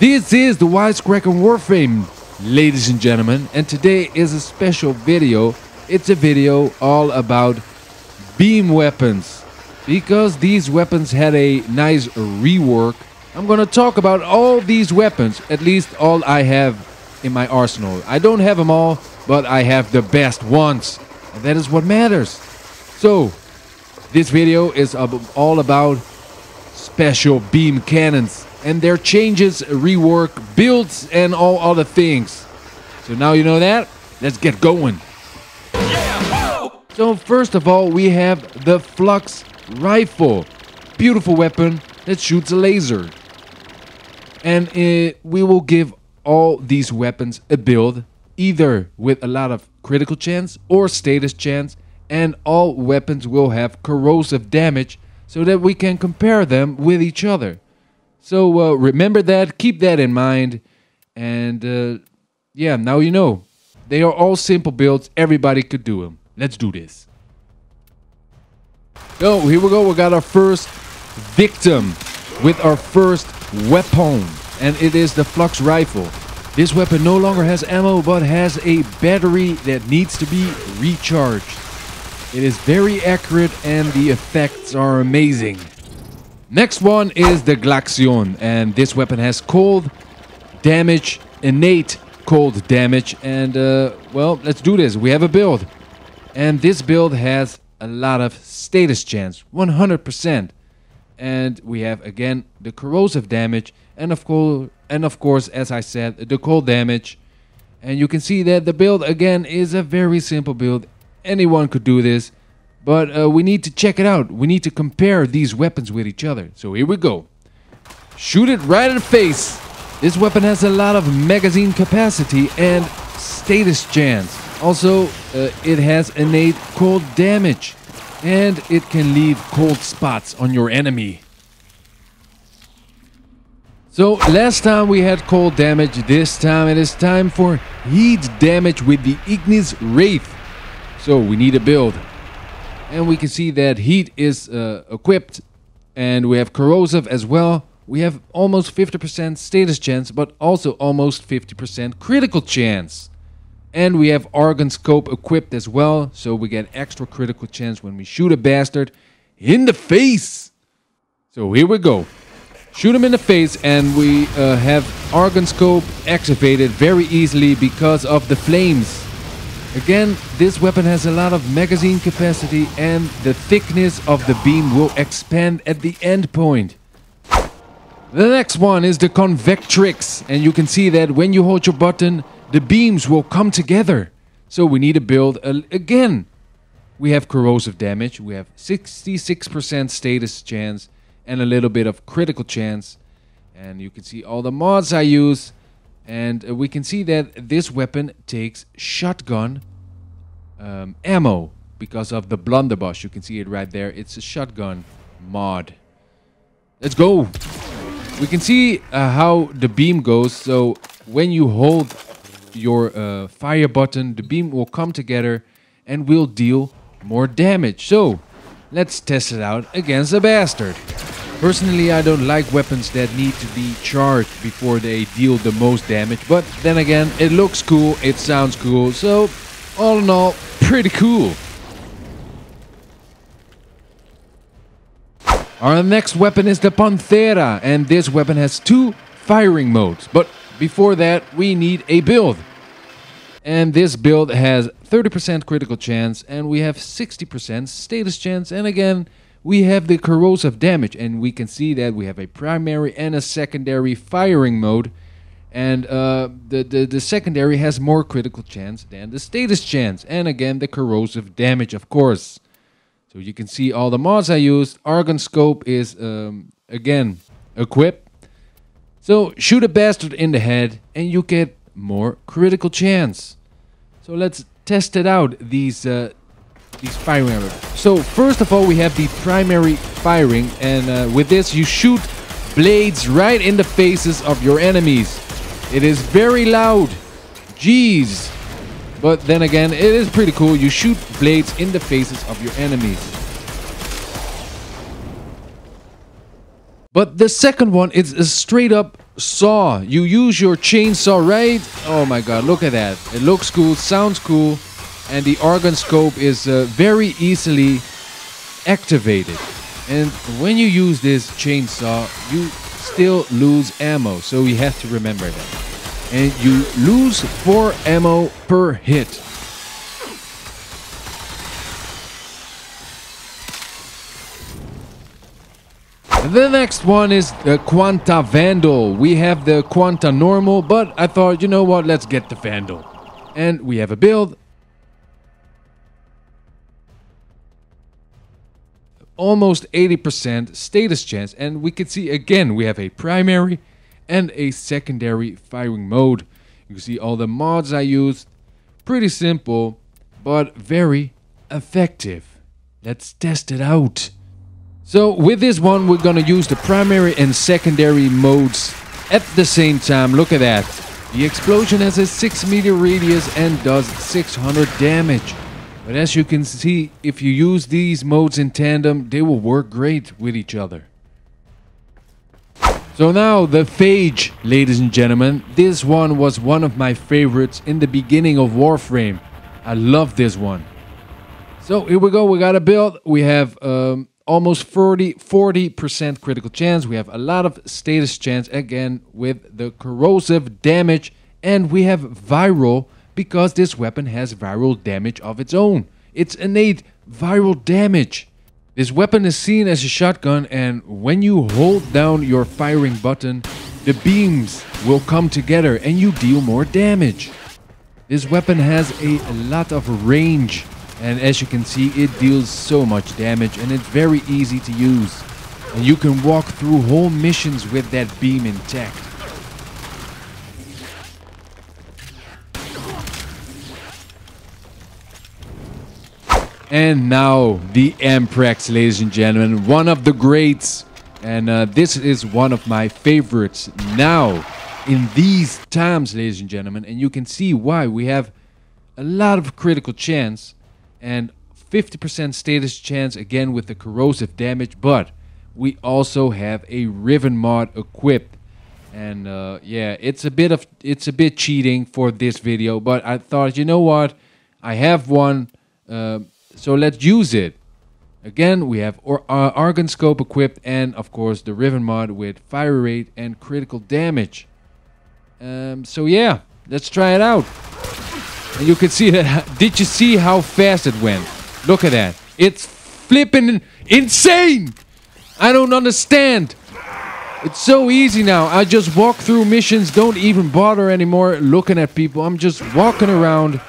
This is the Wisekrakr Warframe, ladies and gentlemen, and today is a special video. It's a video all about beam weapons, because these weapons had a nice rework. I'm gonna talk about all these weapons, at least all I have in my arsenal. I don't have them all, but I have the best ones, and that is what matters. So, this video is all about special beam cannons and their changes, rework, builds, and all other things. So now you know that, let's get going. So first of all, we have the Flux rifle. Beautiful weapon that shoots a laser. And we will give all these weapons a build, either with a lot of critical chance or status chance, and all weapons will have corrosive damage so that we can compare them with each other. So remember that, keep that in mind, and yeah, now you know. They are all simple builds, everybody could do them. Let's do this. So here we go, we got our first victim with our first weapon, and it is the Flux rifle. This weapon no longer has ammo, but has a battery that needs to be recharged. It is very accurate and the effects are amazing. Next one is the Glosseon, and this weapon has cold damage, innate cold damage, and well, let's do this. We have a build, and this build has a lot of status chance, 100%, and we have again the corrosive damage, and of course, as I said, the cold damage. And you can see that the build again is a very simple build. Anyone could do this. But we need to check it out. We need to compare these weapons with each other. So here we go. Shoot it right in the face. This weapon has a lot of magazine capacity and status chance. Also, it has innate cold damage. And it can leave cold spots on your enemy. So last time we had cold damage. This time it is time for heat damage with the Ignis Wraith. So we need a build. And we can see that heat is equipped, and we have corrosive as well. We have almost 50% status chance, but also almost 50% critical chance. And we have organ scope equipped as well, so we get extra critical chance when we shoot a bastard in the face. So here we go. Shoot him in the face, and we have organ scope activated very easily because of the flames. Again, this weapon has a lot of magazine capacity, and the thickness of the beam will expand at the end point. The next one is the Convictrix, and you can see that when you hold your button, the beams will come together. So we need to build again. We have corrosive damage, we have 66% status chance, and a little bit of critical chance. And you can see all the mods I use. And we can see that this weapon takes shotgun ammo because of the blunderbuss. You can see it right there. It's a shotgun mod. Let's go. We can see how the beam goes. So when you hold your fire button, the beam will come together and will deal more damage. So let's test it out against a bastard. Personally, I don't like weapons that need to be charged before they deal the most damage, but then again, it looks cool, it sounds cool, so all in all, pretty cool. Our next weapon is the Panthera, and this weapon has 2 firing modes, but before that, we need a build. And this build has 30% critical chance, and we have 60% status chance, and again, we have the corrosive damage, and we can see that we have a primary and a secondary firing mode, and the secondary has more critical chance than the status chance, and again the corrosive damage, of course. So you can see all the mods I used. Organ scope is again equipped. So shoot a bastard in the head and you get more critical chance. So let's test it out, these firing arrows. So first of all, we have the primary firing, and with this you shoot blades right in the faces of your enemies. It is very loud, jeez, but then again it is pretty cool. You shoot blades in the faces of your enemies. But the second one is a straight up saw. You use your chainsaw, right? Oh my god, look at that. It looks cool, sounds cool, and the organ scope is very easily activated. And when you use this chainsaw, you still lose ammo, so you have to remember that. And you lose 4 ammo per hit. The next one is the Quanta Vandal. We have the Quanta normal, but I thought, you know what, let's get the Vandal. And we have a build. Almost 80% status chance, and we can see again we have a primary and a secondary firing mode. You can see all the mods I used. Pretty simple, but very effective. Let's test it out. So with this one, we're gonna use the primary and secondary modes at the same time. Look at that. The explosion has a 6-meter radius and does 600 damage. But as you can see, if you use these modes in tandem, they will work great with each other. So now the Phage, ladies and gentlemen. This one was one of my favorites in the beginning of Warframe. I love this one. So here we go, we got a build. We have almost 40% critical chance. We have a lot of status chance again with the corrosive damage, and we have viral because this weapon has viral damage of its own. It's innate viral damage. This weapon is seen as a shotgun, and when you hold down your firing button, the beams will come together and you deal more damage. This weapon has a lot of range. And as you can see, it deals so much damage and it's very easy to use. And you can walk through whole missions with that beam intact. And now the Amprex, ladies and gentlemen, one of the greats. And this is one of my favorites now in these times, ladies and gentlemen. And you can see why. We have a lot of critical chance and 50% status chance again with the corrosive damage, but we also have a Riven mod equipped. And yeah, it's a bit cheating for this video, but I thought, you know what, I have one, so let's use it. Again, we have Organ Scope equipped, and of course the Riven mod with fire rate and critical damage. So yeah, let's try it out. And you can see that. Did you see how fast it went? Look at that. It's flipping insane. I don't understand. It's so easy now. I just walk through missions, don't even bother anymore looking at people. I'm just walking around.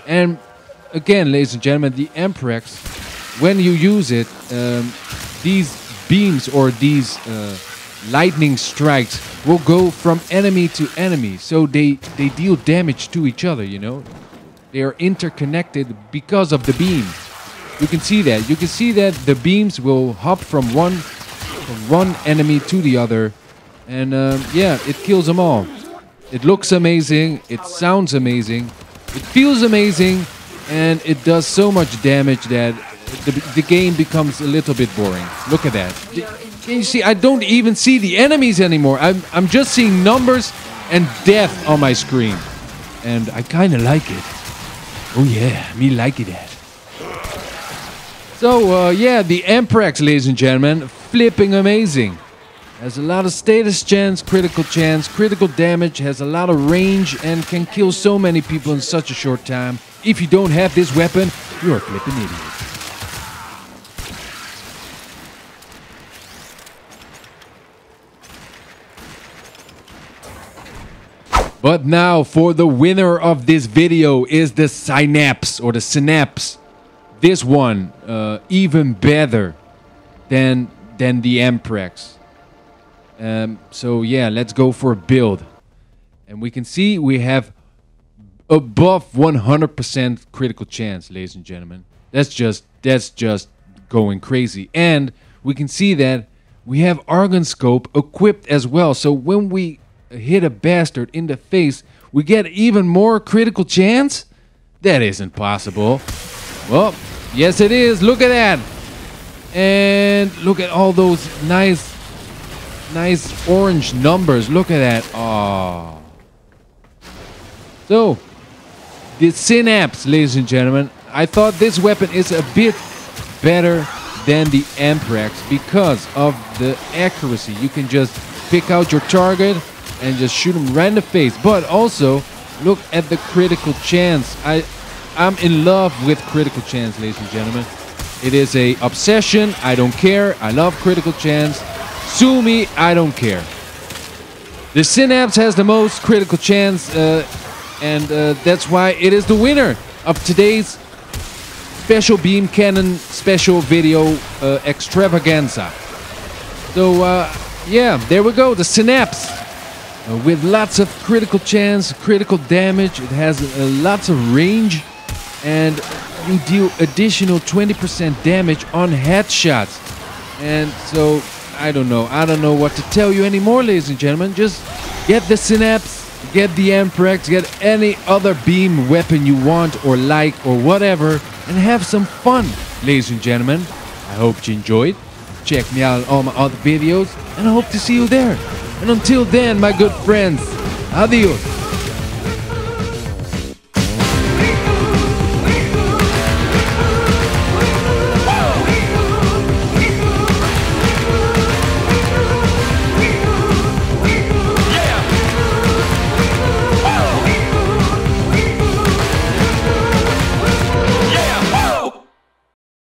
And again, ladies and gentlemen, the Amprex, when you use it, these beams or these lightning strikes will go from enemy to enemy. So they deal damage to each other, you know. They are interconnected because of the beam. You can see that. You can see that the beams will hop from one enemy to the other. And yeah, it kills them all. It looks amazing. It sounds amazing. It feels amazing. And it does so much damage that the game becomes a little bit boring. Look at that. Can you see? I don't even see the enemies anymore. I'm just seeing numbers and death on my screen. And I kind of like it. Oh yeah, me like it that. So yeah, the Amprex, ladies and gentlemen, flipping amazing. Has a lot of status chance, critical damage, has a lot of range, and can kill so many people in such a short time. If you don't have this weapon, you're a flipping idiot. But now for the winner of this video is the Synapse or the Synapse. This one even better than the Amprex. So yeah, let's go for a build. And we can see we have above 100% critical chance, ladies and gentlemen. That's just going crazy. And we can see that we have Organ Scope equipped as well. So when we hit a bastard in the face, we get even more critical chance? That isn't possible. Well, yes it is. Look at that. And look at all those nice nice orange numbers. Look at that. Oh. So, the Synapse, ladies and gentlemen. I thought this weapon is a bit better than the Amprex because of the accuracy. You can just pick out your target and just shoot him right in the face. But also, look at the critical chance. I'm in love with critical chance, ladies and gentlemen. It is a obsession. I don't care. I love critical chance. Sue me, I don't care. The Synapse has the most critical chance, and that's why it is the winner of today's special beam cannon special video extravaganza. So yeah, there we go, the Synapse with lots of critical chance, critical damage. It has lots of range, and you deal additional 20% damage on headshots. And so I don't know what to tell you anymore, ladies and gentlemen. Just get the Synapse, get the Amprex, get any other beam weapon you want or like or whatever, and have some fun, ladies and gentlemen. I hope you enjoyed. Check me out on all my other videos, and I hope to see you there. And until then, my good friends, adios.